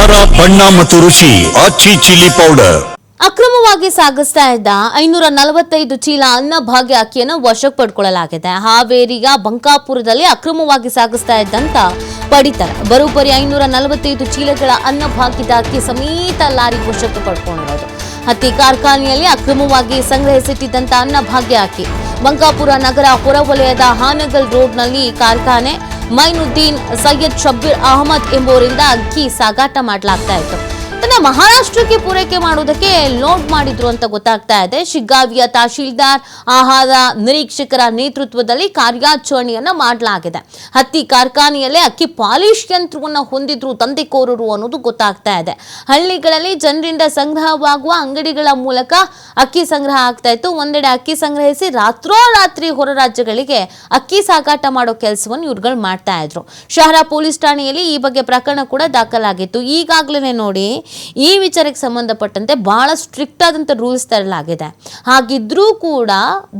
ಖಾರ ಬಣ್ಣ ಮತ್ತು ರುಚಿ ಆಚಿ ಚಿಲ್ಲಿ ಪೌಡರ್. ಅಕ್ರಮವಾಗಿ ಸಾಗಿಸ್ತಾ ಇದ್ದ 545 ಚೀಲ ಅನ್ನಭಾಗ್ಯ ಅಕ್ಕಿಯನ್ನು ವಶಕ್ಕೆ ಪಡ್ಕೊಳ್ಳಲಾಗಿದೆ. ಹಾವೇರಿಯ ಬಂಕಾಪುರದಲ್ಲಿ ಅಕ್ರಮವಾಗಿ ಸಾಗಿಸ್ತಾ ಇದ್ದಂತ ಪಡಿತರ ಬರೋಬ್ಬರಿ 545 ಚೀಲಗಳ ಅನ್ನಭಾಗ್ಯದ ಅಕ್ಕಿ ಸಮೇತ ಲಾರಿ ವಶಕ್ಕೆ ಪಡ್ಕೊಂಡಿರೋದು. ಹತ್ತಿ ಕಾರ್ಖಾನೆಯಲ್ಲಿ ಅಕ್ರಮವಾಗಿ ಸಂಗ್ರಹಿಸಿಟ್ಟಿದ್ದಂತ ಅನ್ನಭಾಗ್ಯ ಅಕ್ಕಿ ಬಂಕಾಪುರ ನಗರ ಹೊರವಲಯದ ಹಾನಗಲ್ ರೋಡ್ನಲ್ಲಿ ಕಾರ್ಖಾನೆ ಮೈನುದ್ದೀನ್ ಸೈಯದ್ ಶಬ್ಬೀರ್ ಅಹಮದ್ ಎಂಬುವರಿಂದ ಅಕ್ಕಿ ಸಾಗಾಟ ಮಾಡಲಾಗ್ತಾ ಇತ್ತು. ತನ್ನ ಮಹಾರಾಷ್ಟ್ರಕ್ಕೆ ಪೂರೈಕೆ ಮಾಡುವುದಕ್ಕೆ ಲೋಡ್ ಮಾಡಿದ್ರು ಅಂತ ಗೊತ್ತಾಗ್ತಾ ಇದೆ. ಶಿಗ್ಗಾವಿಯ ತಹಶೀಲ್ದಾರ್ ಆಹಾರ ನಿರೀಕ್ಷಕರ ನೇತೃತ್ವದಲ್ಲಿ ಕಾರ್ಯಾಚರಣೆಯನ್ನ ಮಾಡಲಾಗಿದೆ. ಹತ್ತಿ ಕಾರ್ಖಾನೆಯಲ್ಲೇ ಅಕ್ಕಿ ಪಾಲಿಶ್ ಯಂತ್ರವನ್ನು ಹೊಂದಿದ್ರು ದಂಧೆಕೋರರು ಅನ್ನೋದು ಗೊತ್ತಾಗ್ತಾ ಇದೆ. ಹಳ್ಳಿಗಳಲ್ಲಿ ಜನರಿಂದ ಸಂಗ್ರಹವಾಗುವ ಅಂಗಡಿಗಳ ಮೂಲಕ ಅಕ್ಕಿ ಸಂಗ್ರಹ ಆಗ್ತಾ ಇತ್ತು. ಒಂದೆಡೆ ಅಕ್ಕಿ ಸಂಗ್ರಹಿಸಿ ರಾತ್ರೋರಾತ್ರಿ ಹೊರ ರಾಜ್ಯಗಳಿಗೆ ಅಕ್ಕಿ ಸಾಗಾಟ ಮಾಡೋ ಕೆಲಸವನ್ನು ಇವ್ರುಗಳು ಮಾಡ್ತಾ ಇದ್ರು. ಶಹರ ಪೊಲೀಸ್ ಠಾಣೆಯಲ್ಲಿ ಈ ಬಗ್ಗೆ ಪ್ರಕರಣ ಕೂಡ ದಾಖಲಾಗಿತ್ತು. ಈಗಾಗಲೇ ನೋಡಿ ಈ ವಿಚಾರಕ್ಕೆ ಸಂಬಂಧಪಟ್ಟಂತೆ ಬಹಳ ಸ್ಟ್ರಿಕ್ಟ್ ಆದಂತ ರೂಲ್ಸ್ ತರಲಾಗಿದೆ. ಹಾಗಿದ್ರೂ ಕೂಡ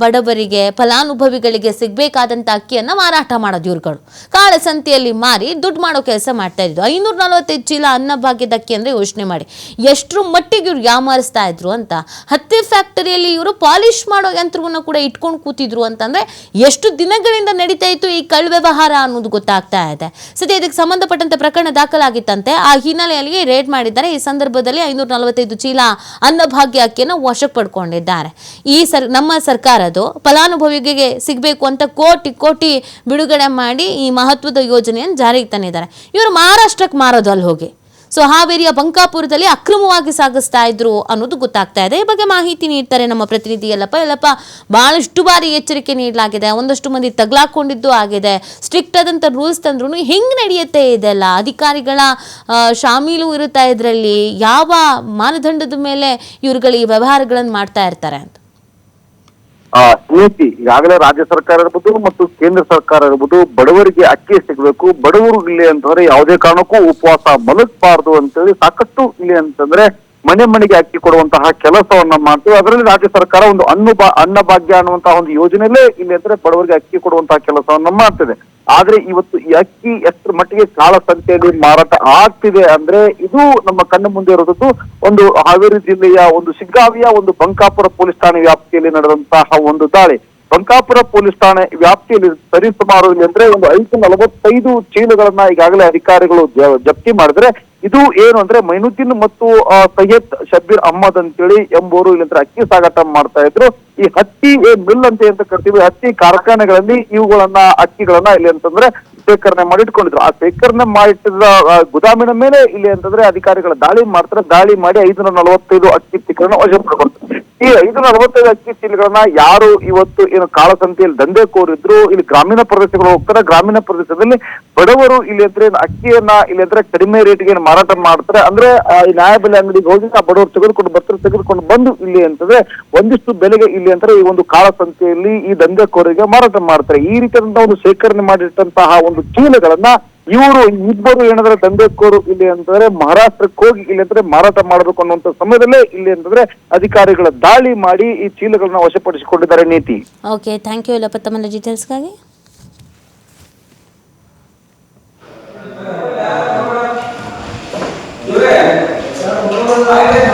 ಬಡವರಿಗೆ ಫಲಾನುಭವಿಗಳಿಗೆ ಸಿಗಬೇಕಾದಂತ ಅಕ್ಕಿಯನ್ನ ಮಾರಾಟ ಮಾಡೋದು ಇವ್ರುಗಳು ಕಾಳಸಂತೆಯಲ್ಲಿ ಮಾರಿ ದುಡ್ಡು ಮಾಡೋ ಕೆಲಸ ಮಾಡ್ತಾ ಇದ್ರು. 545 ಚೀಲ ಅನ್ನಭಾಗ್ಯದ ಅಕ್ಕಿ ಅಂದ್ರೆ ಯೋಚನೆ ಮಾಡಿ ಎಷ್ಟರ ಮಟ್ಟಿಗೆ ಇವ್ರು ಯಾಮಾರಿಸ್ತಾ ಇದ್ರು ಅಂತ. ಹತ್ತಿ ಫ್ಯಾಕ್ಟರಿಯಲ್ಲಿ ಇವರು ಪಾಲಿಶ್ ಮಾಡೋ ಯಂತ್ರವನ್ನು ಕೂಡ ಇಟ್ಕೊಂಡು ಕೂತಿದ್ರು ಅಂತಂದ್ರೆ ಎಷ್ಟು ದಿನಗಳಿಂದ ನಡೀತಾ ಇತ್ತು ಈ ಕಳ್ಳ ವ್ಯವಹಾರ ಅನ್ನೋದು ಗೊತ್ತಾಗ್ತಾ ಇದೆ. ಸದ್ಯ ಇದಕ್ಕೆ ಸಂಬಂಧಪಟ್ಟಂತೆ ಪ್ರಕರಣ ದಾಖಲಾಗಿತ್ತಂತೆ. ಆ ಹಿನ್ನೆಲೆಯಲ್ಲಿ ರೇಡ್ ಮಾಡಿದ್ದಾರೆ. ಈ ಸಂದರ್ಭದಲ್ಲಿ 545 ಚೀಲ ಅನ್ನಭಾಗ್ಯ ಅಕ್ಕಿಯನ್ನು ವಶಕ್ಕೆ ಪಡ್ಕೊಂಡಿದ್ದಾರೆ. ನಮ್ಮ ಸರ್ಕಾರದ್ದು ಫಲಾನುಭವಿಗೆ ಸಿಗಬೇಕು ಅಂತ ಕೋಟಿ ಬಿಡುಗಡೆ ಮಾಡಿ ಈ ಮಹತ್ವದ ಯೋಜನೆಯನ್ನು ಜಾರಿಗೆ ತಂದಿದ್ದಾರೆ. ಇವರು ಮಹಾರಾಷ್ಟ್ರಕ್ಕೆ ಮಾರೋದು ಅಲ್ಲಿ ಹೋಗಿ. ಸೊ ಹಾವೇರಿಯ ಬಂಕಾಪುರದಲ್ಲಿ ಅಕ್ರಮವಾಗಿ ಸಾಗಿಸ್ತಾ ಇದ್ರು ಅನ್ನೋದು ಗೊತ್ತಾಗ್ತಾ ಇದೆ. ಈ ಬಗ್ಗೆ ಮಾಹಿತಿ ನೀಡ್ತಾರೆ ನಮ್ಮ ಪ್ರತಿನಿಧಿ ಯಲ್ಲಪ್ಪ. ಬಹಳಷ್ಟು ಬಾರಿ ಎಚ್ಚರಿಕೆ ನೀಡಲಾಗಿದೆ. ಒಂದಷ್ಟು ಮಂದಿ ತಗ್ಲಾಕೊಂಡಿದ್ದು ಆಗಿದೆ. ಸ್ಟ್ರಿಕ್ಟ್ ಆದಂತ ರೂಲ್ಸ್ ತಂದ್ರು ಹೆಂಗ್ ನಡೆಯುತ್ತೆ ಇದೆಲ್ಲ? ಅಧಿಕಾರಿಗಳ ಶಾಮೀಲು ಇರುತ್ತಾ ಇದರಲ್ಲಿ? ಯಾವ ಮಾನದಂಡದ ಮೇಲೆ ಇವ್ರುಗಳು ಈ ವ್ಯವಹಾರಗಳನ್ನು ಮಾಡ್ತಾ ಇರ್ತಾರೆ ಅಂತ ನೀತಿ ಈಗಾಗಲೇ ರಾಜ್ಯ ಸರ್ಕಾರ ಇರ್ಬೋದು ಮತ್ತು ಕೇಂದ್ರ ಸರ್ಕಾರ ಇರ್ಬೋದು ಬಡವರಿಗೆ ಅಕ್ಕಿ ಸಿಗಬೇಕು, ಬಡವರು ಇಲ್ಲಿ ಅಂತಂದ್ರೆ ಯಾವುದೇ ಕಾರಣಕ್ಕೂ ಉಪವಾಸ ಮಲಗಬಾರದು ಅಂತೇಳಿ ಸಾಕಷ್ಟು ಇಲ್ಲಿ ಅಂತಂದ್ರೆ ಮನೆಗೆ ಅಕ್ಕಿ ಕೊಡುವಂತಹ ಕೆಲಸವನ್ನ ಮಾಡ್ತೀವಿ. ಅದರಲ್ಲಿ ರಾಜ್ಯ ಸರ್ಕಾರ ಒಂದು ಅನ್ನಭಾಗ್ಯ ಅನ್ನುವಂತಹ ಒಂದು ಯೋಜನೆಯಲ್ಲೇ ಇಲ್ಲಿ ಅಂದ್ರೆ ಬಡವರಿಗೆ ಅಕ್ಕಿ ಕೊಡುವಂತಹ ಕೆಲಸವನ್ನ ಮಾಡ್ತಿದೆ. ಆದ್ರೆ ಇವತ್ತು ಈ ಅಕ್ಕಿ ಎಷ್ಟರ ಮಟ್ಟಿಗೆ ಕಾಳಸಂತೆಯಲ್ಲಿ ಮಾರಾಟ ಆಗ್ತಿದೆ ಅಂದ್ರೆ ಇದು ನಮ್ಮ ಕಣ್ಣ ಮುಂದೆ ಇರೋದು ಒಂದು ಹಾವೇರಿ ಜಿಲ್ಲೆಯ ಒಂದು ಶಿಗ್ಗಾವಿಯ ಒಂದು ಬಂಕಾಪುರ ಪೊಲೀಸ್ ಠಾಣೆ ವ್ಯಾಪ್ತಿಯಲ್ಲಿ ನಡೆದಂತಹ ಒಂದು ದಾಳಿ. ಬಂಕಾಪುರ ಪೊಲೀಸ್ ಠಾಣೆ ವ್ಯಾಪ್ತಿಯಲ್ಲಿ ಸರಿಸುಮಾರು ಅಂದ್ರೆ ಒಂದು 545 ಚೀಲಗಳನ್ನ ಈಗಾಗಲೇ ಅಧಿಕಾರಿಗಳು ಜಪ್ತಿ ಮಾಡಿದ್ರೆ ಇದು ಏನು ಅಂದ್ರೆ ಮೈನುದ್ದೀನ್ ಮತ್ತು ಸೈಯದ್ ಶಬ್ಬೀರ್ ಅಹಮದ್ ಅಂತೇಳಿ ಎಂಬುವರು ಇಲ್ಲಿ ಅಕ್ಕಿ ಸಾಗಾಟ ಮಾಡ್ತಾ ಇದ್ರು. ಈ ಹತ್ತಿ ಮಿಲ್ ಅಂತ ಕರಿತೀವಿ, ಹತ್ತಿ ಕಾರ್ಖಾನೆಗಳಲ್ಲಿ ಇವುಗಳನ್ನ ಅಕ್ಕಿಗಳನ್ನ ಇಲ್ಲಿ ಅಂತಂದ್ರೆ ಶೇಖರಣೆ ಮಾಡಿಟ್ಕೊಂಡಿದ್ರು. ಆ ಶೇಖರಣೆ ಮಾಡಿಟ್ಟಿದ್ದ ಗುದಾಮಿನ ಮೇಲೆ ಇಲ್ಲಿ ಅಂತಂದ್ರೆ ಅಧಿಕಾರಿಗಳ ದಾಳಿ ಮಾಡ್ತಾರೆ. ದಾಳಿ ಮಾಡಿ 545 ಅಕ್ಕಿ ಚೀಲಗಳನ್ನ ವಶಪಡಿಸ್ತಾರೆ. ಈ 545 ಅಕ್ಕಿ ಚೀಲಗಳನ್ನ ಯಾರು ಇವತ್ತು ಏನು ಕಾಳಸಂತೆಯಲ್ಲಿ ದಂಧೆಕೋರಿದ್ರು ಇಲ್ಲಿ ಗ್ರಾಮೀಣ ಪ್ರದೇಶಗಳು ಹೋಗ್ತಾರೆ. ಗ್ರಾಮೀಣ ಪ್ರದೇಶದಲ್ಲಿ ಬಡವರು ಇಲ್ಲಿ ಅಂದ್ರೆ ಅಕ್ಕಿಯನ್ನ ಇಲ್ಲಿ ಅಂದ್ರೆ ಕಡಿಮೆ ರೇಟ್ಗೆ ಮಾರಾಟ ಮಾಡ್ತಾರೆ. ಅಂದ್ರೆ ಈ ನ್ಯಾಯಬೆಲೆ ಅಂಗಡಿಗೆ ಹೋಗಿ ಆ ಬಡವರು ತೆಗೆದುಕೊಂಡು ಬಂದು ಇಲ್ಲಿ ಅಂತಂದ್ರೆ ಒಂದಿಷ್ಟು ಬೆಲೆಗೆ ಇಲ್ಲಿ ಅಂದ್ರೆ ಈ ಒಂದು ಕಾಳಸಂತೆಯಲ್ಲಿ ಈ ದಂಧೆಕೋರಿಗೆ ಮಾರಾಟ ಮಾಡ್ತಾರೆ. ಈ ರೀತಿಯಾದಂತಹ ಒಂದು ಶೇಖರಣೆ ಮಾಡಿಟ್ಟಂತಹ ಒಂದು ಚೀಲಗಳನ್ನ ಇವರು ಇಬ್ಬರು ಏನಾದ್ರೆ ದಂಧೆಕೋರು ಇಲ್ಲಿ ಅಂತಂದ್ರೆ ಮಹಾರಾಷ್ಟ್ರಕ್ಕೆ ಹೋಗಿ ಇಲ್ಲಿ ಅಂದ್ರೆ ಮಾರಾಟ ಮಾಡಬೇಕು ಅನ್ನುವಂತ ಸಮಯದಲ್ಲೇ ಇಲ್ಲಿ ಅಂತಂದ್ರೆ ಅಧಿಕಾರಿಗಳ ದಾಳಿ ಮಾಡಿ ಈ ಚೀಲಗಳನ್ನ ವಶಪಡಿಸಿಕೊಂಡಿದ್ದಾರೆ. ನೀತಿ. ಓಕೆ, ಥ್ಯಾಂಕ್ ಯು ಯಲ್ಲಪ್ಪ ತಮ್ಮ ಡೀಟೇಲ್ಸ್ಗಾಗಿ. Dure,